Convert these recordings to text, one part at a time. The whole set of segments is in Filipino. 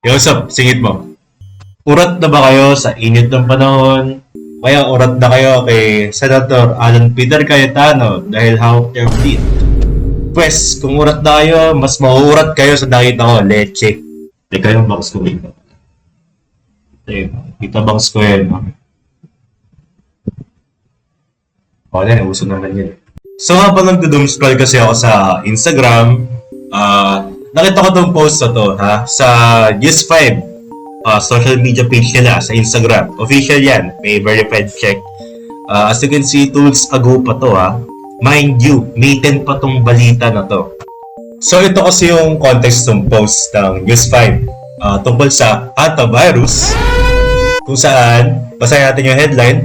Yo, what's up? Singit mo. Urat na ba kayo sa init ng panahon? Kaya urat na kayo kay Senator Alan Peter Cayetano dahil hawak niya ang fleet. Pwes, kung urat na kayo, mas mauurat kayo sa nakita ko, leche. Hindi kayo bangs ko dito. Kita bangs ko yan. O, uso naman yun. So, habang nagdo-doomscroll kasi ako sa Instagram, nakita ko tong post na to, sa News 5. Social media page nila sa Instagram. Official yan. May verified check. As you can see, 2 weeks ago pa to, Mind you, May 10 pa tong balita na to. So, ito kasi yung context ng post ng News 5 tungkol sa hantavirus, kung saan, basahin natin yung headline,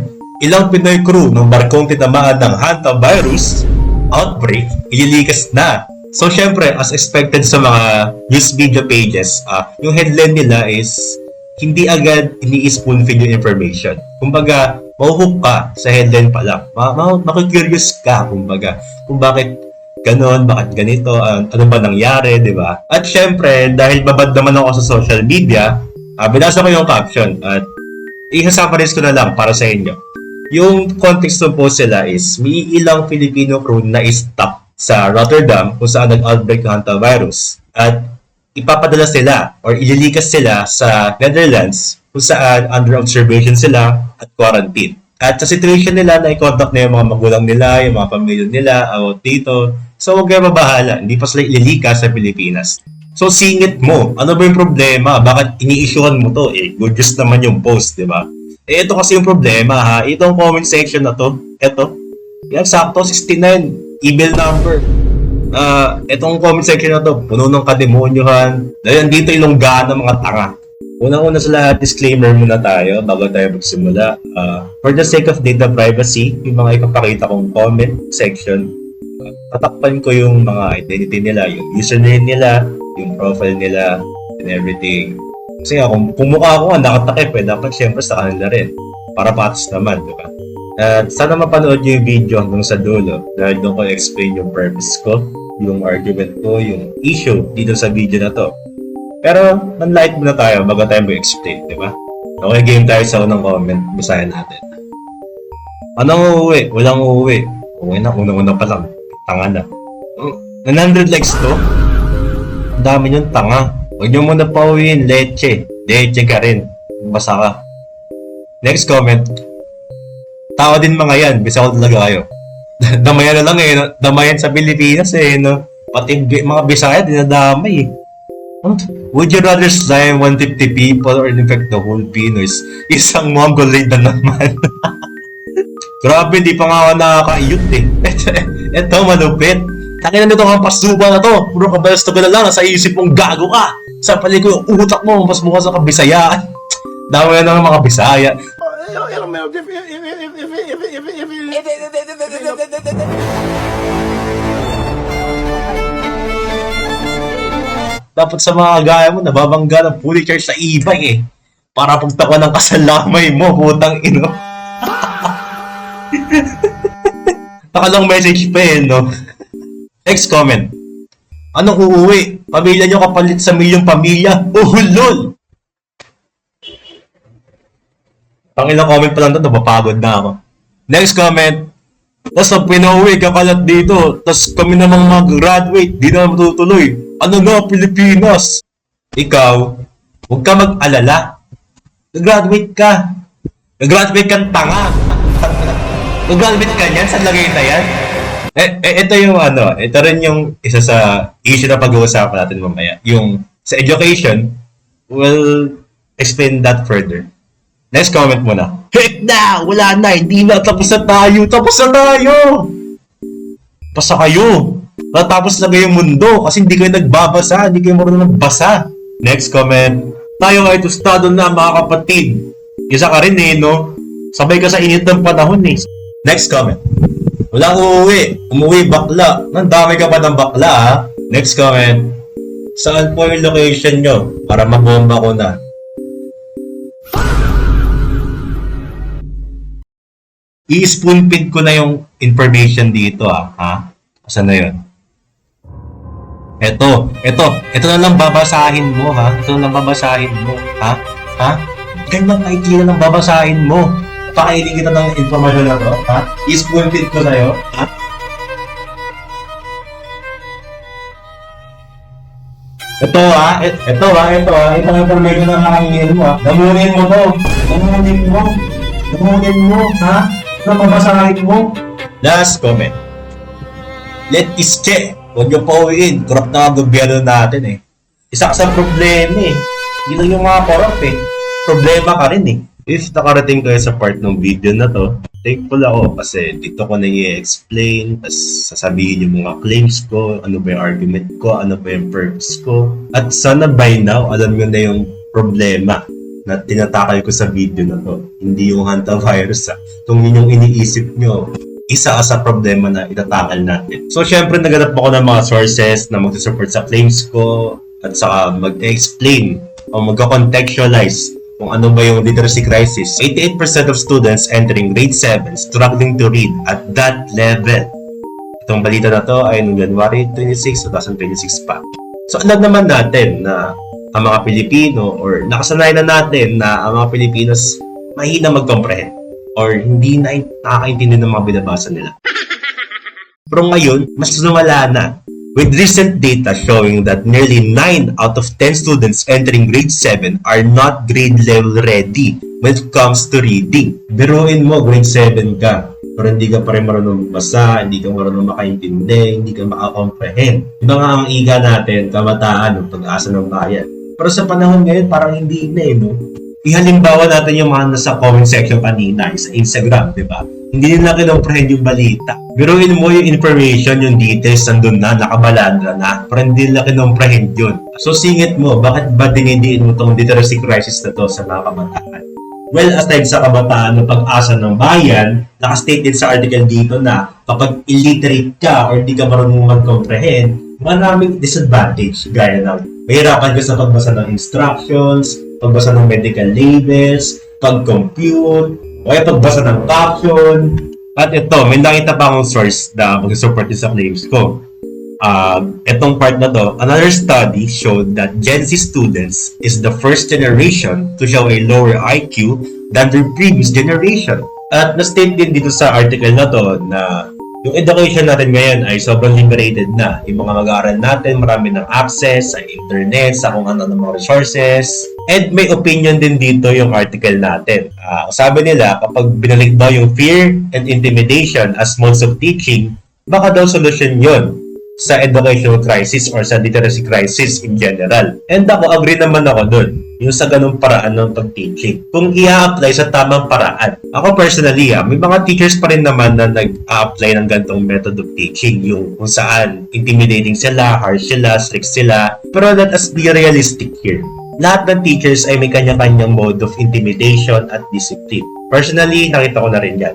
ilang Pinoy crew ng barkong tinamaan ng hantavirus outbreak, ililikas na. So, syempre, as expected sa mga news media pages, yung headline nila is hindi agad ini-spoon-feed yung information. Kumbaga, mahuhook ka sa headline pa lang. Makikurious ka, kumbaga, kung bakit ganon, bakit ganito, ano ba nangyari, di ba? At syempre, dahil babad naman ako sa social media, binasa ko yung caption at i-summarize ko na lang para sa inyo. Yung context ng post nila is, may ilang Filipino crew na stop sa Rotterdam kung saan nag-outbreak ng hantavirus. At ipapadala sila or ililikas sila sa Netherlands kung saan under observation sila at quarantine. At sa situation nila, na-contact na yung mga magulang nila, yung mga pamilya nila, out dito. So, huwag kayo mabahala. Hindi pa sila ililikas sa Pilipinas. So, singit mo. Ano ba yung problema? Bakit ini-issuean mo to? Good news naman yung post, di ba? Ito kasi yung problema, Itong comment section na to, ito. Yan, sakto, 69. Email number. Itong comment section na to, puno ng kademonyohan. Dahil dito ilonggaan ng mga tanga. Unang-una sa lahat, disclaimer muna tayo bago tayo magsimula. For the sake of data privacy, yung mga ipapakita kong comment section, tatakpan ko yung mga identity nila, yung username nila, yung profile nila, and everything. Kasi kung mukha ko nakatakip, dapat syempre sa kanila rin. Para patas naman, diba? At sana mapanood nyo yung video hanggang sa dulo dahil doon ko explain yung purpose ko, yung argument ko, yung issue dito sa video na to. Pero, nanlight muna tayo bago tayo mag-explain, di ba? Okay, game tayo sa unang comment. Basahin natin. Anong uuwi? Walang uuwi. Uuwi na, unang-una pa lang. Tanga na. 900 likes to? Ang dami niyong tanga. Huwag niyo muna pauwiin, leche. Leche ka rin. Basa ka. Next comment. Tao din mga yan, bisa ko talaga kayo. Damayan na lang damayan sa Pilipinas no? Pati mga Bisaya, dinadamay Would you rather slime 150 people or infect the whole Pinoys? Isang Mongol raid na naman. Grabe, di pa nga ako nakakaiyot Ito, malupit. Tangina nito ang pasuba na to. Puro kabalas na lang, sa isip mong gago ka. Sa palig ko yung utak mo, mas mukha sa kabisayaan. Damayan na ng mga Bisaya. Dapat sa mga gaya mo, nababangga ng fully charged sa e-bike para pagtakwa ng kasalamay mo, putang ino. Nakalang message pa no? Next comment. Anong uuwi? Pamilya nyo kapalit sa milyong pamilya? Lol! Pangilang comment pa lang doon, napapagod na ako. Next comment. Tapos pag pinauwi, kakalat dito. Tapos kami namang mag-graduate, di na matutuloy. Ano nga, Pilipinas? Ikaw, huwag ka mag-alala. Nag-graduate ka. Nag-graduate kang tanga. Nag-graduate ka niyan? Saan lagay na yan? Ito yung ito rin yung isa sa issue na pag-uusapan natin mamaya. Yung sa education, we'll explain that further. Next comment muna. Heck na! Wala na! Hindi na! Tapos na tayo! Tapos na tayo! Pasa kayo! Natapos na kayong mundo kasi hindi kayo nagbabasa, hindi kayo marunong magbasa. Next comment. Tayo ay tostado na mga kapatid. Isa ka rin no? Sabay ka sa init ng panahon Next comment. Walang uuwi. Umuwi bakla. Nandami ka pa ng bakla Next comment. Saan po yung location nyo? Para mabomba ko na. I-spoon feed ko na yung information dito Saan na yun? Ito na lang babasahin mo, ha? Ito na lang babasahin mo, ha? Ha? Ganyan idea na lang babasahin mo. Pakainin kita ng informasyon na to, ha? I-spoon feed ko sa'yo, ha? Ito ang information na makakingin mo, ha? Damunin mo to. Damunin mo, ha? Ito ang babasahin mo. Last comment. Let is check. Huwag niyo pauwiin. Corrupt na ang gobyerno natin eh. Isa ka sa problema eh. Hindi lang yung mga corrupt eh. Problema ka rin eh. If nakarating kayo sa part ng video na to, thankful ako kasi dito ko na i-explain, tapos sasabihin yung mga claims ko, ano ba yung argument ko, ano ba yung purpose ko. At sana by now, alam nyo na yung problema na tinatakal ko sa video na to. Hindi yung hantavirus ha. Kung yun yung iniisip nyo, isa sa problema na itatakal natin. So, syempre, naganap ako ng mga sources na mag-support sa claims ko at saka mag-explain o mag-contextualize kung ano ba yung literacy crisis. 88% of students entering grade 7 struggling to read at that level. Itong balita na to ay noong January 26, 2026 pa. So, alam naman natin na ang mga Pilipino or nakasanay na natin na ang mga Pilipinos mahina mag-comprehend or hindi na nakakaintindi ng mga binabasa nila. Pero ngayon, mas lumala na. With recent data showing that nearly 9 out of 10 students entering grade 7 are not grade level ready when it comes to reading. Biruin mo, grade 7 ka, pero hindi ka pa rin marunong basa, hindi ka marunong makaintindi, hindi ka makakomprehend. Iba nga ang iga natin, kabataan, pag-asa ng bayan. Pero sa panahon ngayon, parang hindi na eh, no? Ihalimbawa natin yung mga nasa comment section kanina sa Instagram, di ba? Hindi nila kinomprehend yung balita. Biruin mo yung information, yung details, nandun na, nakabalandra na, pero hindi nila kinomprehend yun. So singit mo, bakit ba dinidiin mo tong literacy crisis na to sa mga kabataan? Well, aside sa kabataan ng pag-asa ng bayan, nakastate din sa article dito na kapag illiterate ka or di ka marunong mag-comprehend, maraming disadvantage gaya ng mahirapan ka sa pagbasa ng instructions, pagbasa ng medical labels, pag-compute, o kaya pagbasa ng caption. At ito, may nakita pa akong source na mag-support sa claims ko. Etong part na to, another study showed that Gen Z students is the first generation to show a lower IQ than their previous generation. At na-state din dito sa article na to na yung education natin ngayon ay sobrang liberated na. Yung mga mag-aaral natin, marami ng access sa internet, sa kung ano ng mga resources. And may opinion din dito yung article natin. Sabi nila, kapag binalik daw yung fear and intimidation as modes of teaching, baka daw solution yun sa educational crisis or sa literacy crisis in general. And ako, agree naman ako dun. Yung sa ganung paraan ng pag-teaching. Kung i-apply sa tamang paraan. Ako personally, may mga teachers pa rin naman na nag-apply ng ganitong method of teaching. Yung kung saan intimidating sila, harsh sila, strict sila. Pero let us be realistic here. Lahat ng teachers ay may kanya-kanyang mode of intimidation at discipline. Personally, nakita ko na rin yan.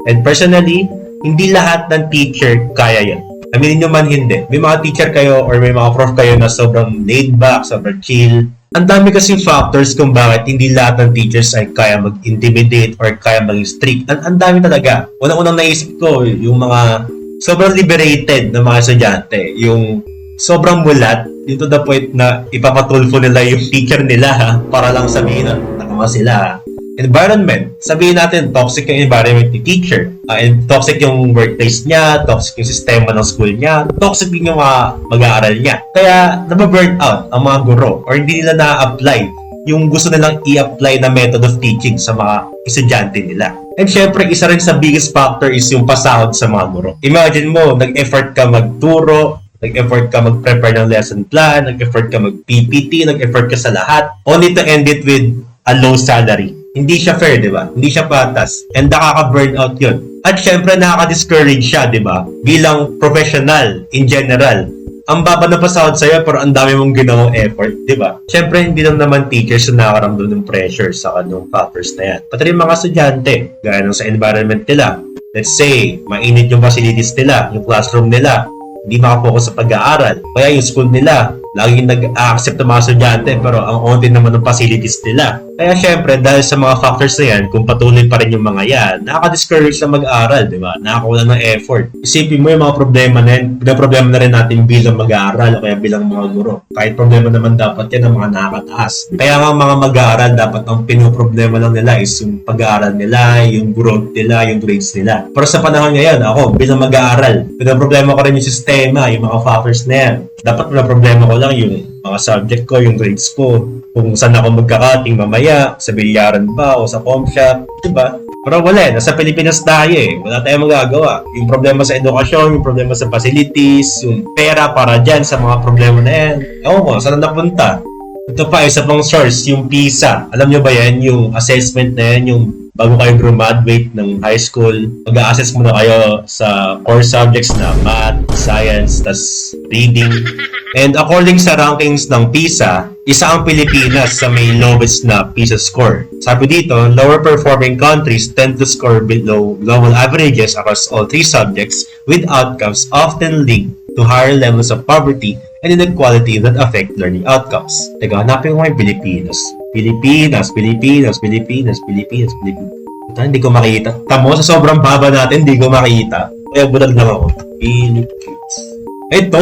And personally, hindi lahat ng teacher kaya yan. Aminin nyo man hindi. May mga teacher kayo or may mga prof kayo na sobrang laid back, sobrang chill. Ang dami kasi factors kung bakit hindi lahat ng teachers ay kaya mag-intimidate or kaya maging strict. Ang dami talaga. Unang-unang naisip ko, yung mga sobrang liberated na mga estudyante. Yung sobrang mulat, dito the point na ipapatulfo nila yung teacher nila para lang sabihin na nakama sila. Environment, sabihin natin toxic yung environment ni teacher, and toxic yung workplace niya, toxic yung sistema ng school niya, toxic din yung mga mag-aaral niya. Kaya nababurn out ang mga guro or hindi nila na-apply yung gusto nilang i-apply na method of teaching sa mga estudyante nila. And syempre, isa rin sa biggest factor is yung pasahod sa mga guro. Imagine mo, nag-effort ka magturo, nag-effort ka mag-prepare ng lesson plan, nag-effort ka mag-PPT, nag-effort ka sa lahat, only to end it with a low salary. Hindi siya fair, di ba? Hindi siya patas. And nakaka-burnout yun. At syempre, nakaka-discourage siya, di ba? Bilang professional, in general. Ang baba na pasahod sa'yo, pero ang dami mong ginawang effort, di ba? Syempre, hindi lang naman teachers na nakakaramdam ng pressure sa kanong factors na yan. Pati rin mga estudyante, gaya nung sa environment nila. Let's say, mainit yung facilities nila, yung classroom nila, hindi makapokus sa pag-aaral. Kaya yung school nila, laging nag-accept ng mga estudyante pero ang onti naman ng facilities nila. Kaya syempre, dahil sa mga factors na yan, kung patuloy pa rin yung mga yan, nakaka-discourage na mag-aaral, di ba? Nakakawalan ng effort. Isipin mo yung mga problema na yan, problema na rin natin bilang mag-aaral o kaya bilang mga guro. Kahit problema naman dapat yan ng mga nakakataas. Kaya nga mga mag-aaral, dapat ang pinoproblema lang nila is yung pag-aaral nila, yung growth nila, yung grades nila. Pero sa panahon ngayon, ako bilang mag-aaral, pinoproblema ko rin yung sistema, yung mga factors na yan. Dapat problema ko lang yung mga subject ko, yung grades ko, kung saan ako magkakating mamaya, sa bilyaran ba o sa com shop, diba? Pero wala, nasa Pilipinas tayo wala tayong magagawa. Yung problema sa edukasyon, yung problema sa facilities, yung pera para dyan sa mga problema na yan. Ewan ko, saan napunta? Ito pa, isa pang source, yung PISA. Alam nyo ba yan, yung assessment na yan, yung bago kayo graduate ng high school, mag-a-assess muna kayo sa core subjects na math, science, tas reading. And according sa rankings ng PISA, isa ang Pilipinas sa may lowest na PISA score. Sabi dito, lower performing countries tend to score below global averages across all three subjects with outcomes often linked to higher levels of poverty and inequality that affect learning outcomes. Teka, hanapin ko yung Pilipinas. Pilipinas. Ito, hindi ko makita. Tamo, sa sobrang baba natin, hindi ko makita. Kaya bulag lang ako. Philippines. Ito,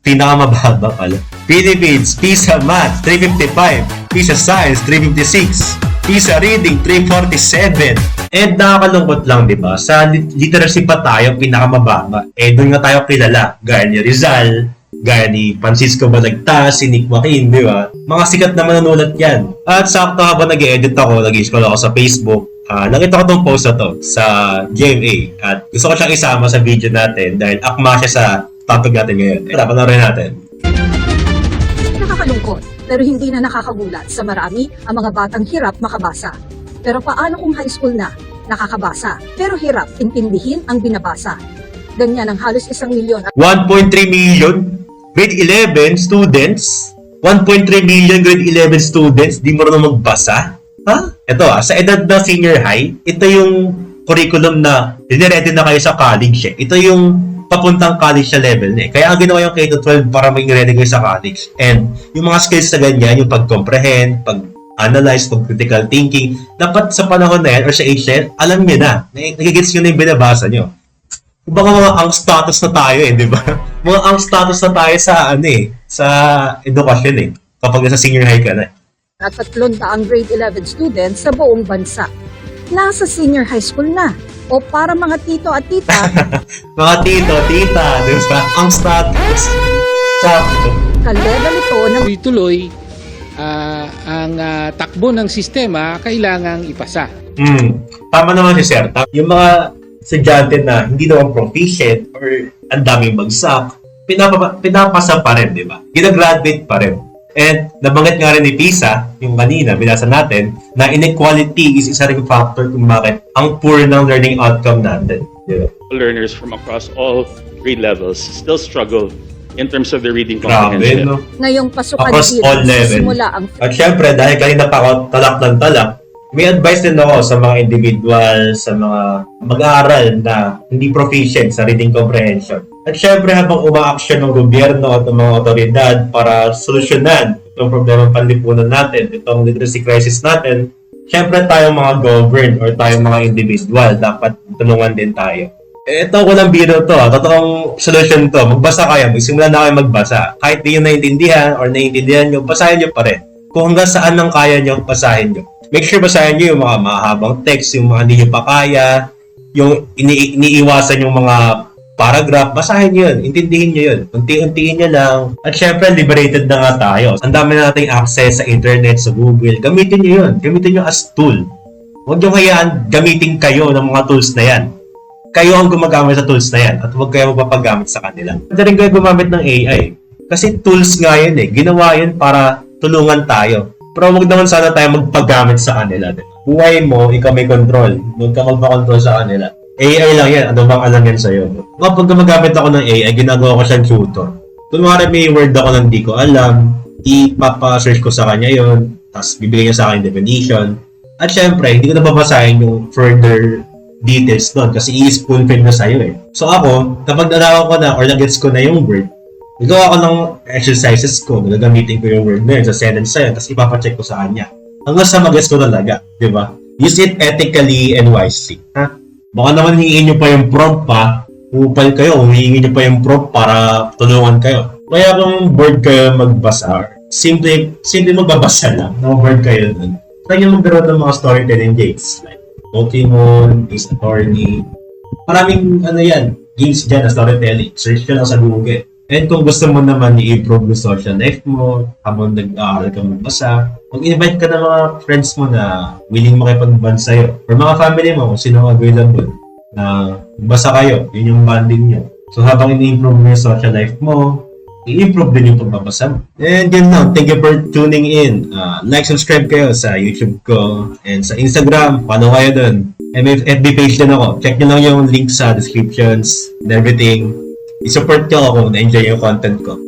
pinakamababa pala. Philippines, PISA Math, 355. PISA Science, 356. PISA Reading, 347. And nakakalungkot lang, di ba? Sa literacy pa tayo, pinakamababa. Doon nga tayo kilala. Gaya ni Rizal, gaya ni Francisco Balagtas, si Nick Joaquin, di ba? Mga sikat na manunulat yan. At sakto habang nag-edit ako, nag-scroll ako sa Facebook, nakita ko tong post na to sa GMA. At gusto ko siyang isama sa video natin dahil akma siya sa topic natin ngayon. Tara, panoorin natin. Nakakalungkot, pero hindi na nakakagulat sa marami ang mga batang hirap makabasa. Pero paano kung high school na, nakakabasa, pero hirap intindihin ang binabasa? Ganyan ang halos 1 milyon. 1.3 million grade 11 students. 1.3 million grade 11 students, di marunong magbasa? Ha? Ito sa edad na senior high, ito yung curriculum na diniredy na kayo sa college Ito yung papuntang college na level Kaya ang ginawa yung K-12 para maging ready kayo sa college. And yung mga skills na ganyan, yung pag-comprehend, pag-analyze, pag-critical thinking, dapat sa panahon na yan or sa age na yan, alam nyo na. Nagigits nyo na yung binabasa nyo. Baka mga ang status na tayo di ba? Mga ang status na tayo sa sa edukasyon kapag nasa senior high ka na. At 300 grade 11 students sa buong bansa. Nasa senior high school na. O para mga tito at tita. Mga tito, tita, di ba? Ang status. Sakto. Ka-level ito ng Tuloy-tuloy ang takbo ng sistema kailangang ipasa. Tama naman si Sir. Yung mga estudyante na hindi naman proficient or ang daming bagsak, pinapasa pa rin, di ba? Gina-graduate pa rin. And nabanggit nga rin ni PISA, yung kanina, binasa natin, na inequality is isa ring factor kung bakit ang poor ng learning outcome natin. Di ba? Learners from across all grade levels still struggle in terms of their reading Grabe, comprehension. no? ngayong pasukan Across all levels. simula ang At syempre, dahil kanina pa ako talak ng talak, may advice din ako sa mga individual, sa mga mag-aaral na hindi proficient sa reading comprehension. At syempre, habang uma-action ng gobyerno at ng mga otoridad para solusyonan itong problema ng panlipunan natin, itong literacy crisis natin, syempre tayong mga governed or tayong mga individual, dapat tulungan din tayo. Ito, walang biro to. Totoong solution to. Magbasa kayo. Magsimula na kayo magbasa. Kahit di nyo naiintindihan or naiintindihan nyo, basahin nyo pa rin. Kung hanggang saan nang kaya nyo, basahin nyo. Make sure basahin nyo yung mga mahabang text, yung mga hindi nyo pa kaya, yung iniiwasan yung mga paragraph, basahin nyo yun, intindihin nyo yun, unti-untiin nyo lang. At syempre, liberated na nga tayo. Ang dami na nating access sa internet, sa Google, gamitin nyo yun. Gamitin nyo as tool. Huwag nyo hayaan gamitin kayo ng mga tools na yan. Kayo ang gumagamit sa tools na yan at huwag kayo magpapagamit sa kanila. Hindi rin kayo gumamit ng AI. Kasi tools nga yun Ginawa yun para tulungan tayo. Pero huwag naman sana tayo magpagamit sa kanila. Buhay mo, ikaw may control. Huwag ka magpa-control sa kanila. AI lang yan. Ano bang alam yan sa'yo? Kapag gumagamit ako ng AI, ginagawa ko siyang tutor. Kunwari may word ako na hindi ko alam, ipapa-search ko sa kanya yon, tapos bibigyan niya sa akin definition. At syempre, hindi ko na babasahin yung further details doon kasi i-spoon feed na sa'yo So ako, kapag nalaman ko na or nagets ko na yung word, Nagawa ko ng exercises ko, nagagamitin ko yung word na yun sa sentence na yun, tapos ipapacheck ko sa kanya. Hanggang sa mag-guess ko talaga, di ba? Use it ethically and wisely. Ha? Baka naman hihingin nyo pa yung prompt pa, upal kayo, hihingin nyo pa yung prompt para tulungan kayo. Kaya kung bored kayo magbasa, simple magbabasa lang, no bored kayo dun. Try nyo magkaroon ng mga storytelling games, like Pokemon, Ace Attorney, maraming games dyan na storytelling. Search nyo lang sa Google. And kung gusto mo naman i-improve yung social life mo, habang nag-aaral ka magbasa, mag-invite ka ng mga friends mo na willing makipag-bond sa'yo. Or mga family mo, kung sino available na magbasa kayo. Yun yung bonding nyo. So habang i-improve mo yung social life mo, i-improve din yung pagbabasa mo. And yun lang. Thank you for tuning in. Like, subscribe kayo sa YouTube ko and sa Instagram. Follow kayo dun. And may FB page din ako. Check nyo lang yung link sa descriptions and everything. I-support nyo ako kung na-enjoy yung content ko.